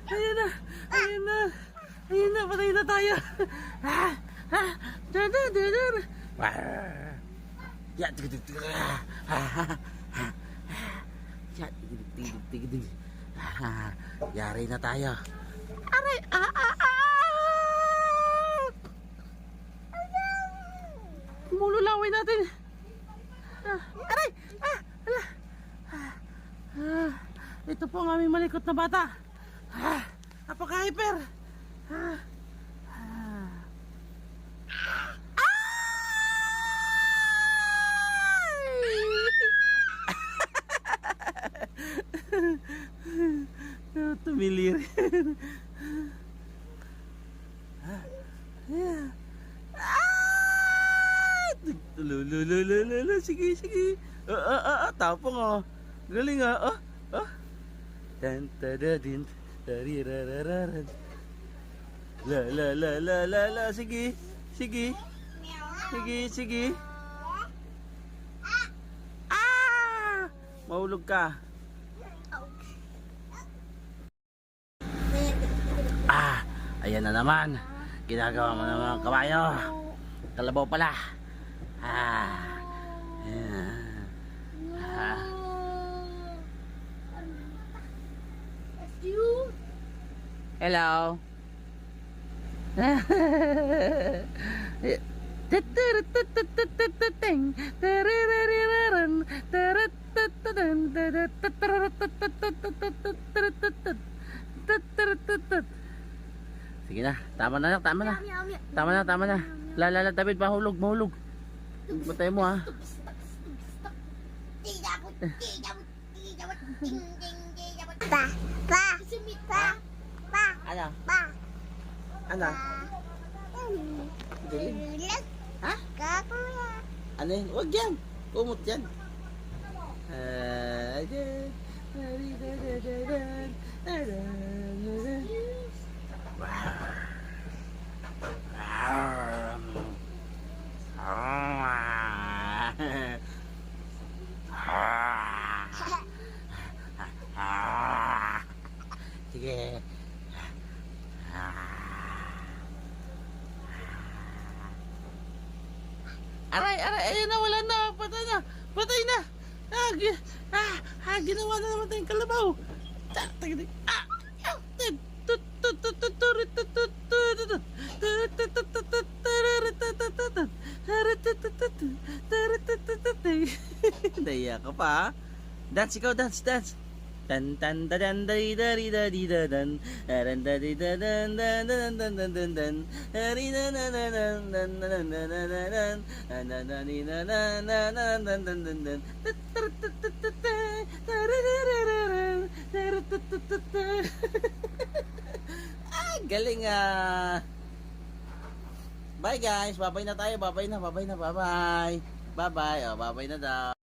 Ayun na, ayun na, ayun na, patay na tayo. Yari na tayo. Aray, mululawin natin. Aray, ala. Ito po ang aming malikot na bata. Napaka-hyper. Tumilir. Sige, sige. Tapong oh. Galing ah. Tan tadadin tarirarararan. La. Sige. Sige. Mahulog ka. Ayan na naman. Ginagawa mo naman kabayo. Kalabaw pala. Hello. Sige na, tama na. Lala, David, mahulog. Batay mo ha. Ano? Ha? Ano yun? Huwag yan. Kumot yan. Sige. Aray, ayun na, wala na. Patay na. Ginawa na naman tayong kalabaw. Daya ka pa. Dance ikaw, dance. Tan tan dan dari dari dari dan dan dari dan dan dan dan dan dan hari na na na na na na na na galing ah. Bye guys, babay na tayo, babay na. Bye. Bye na daw.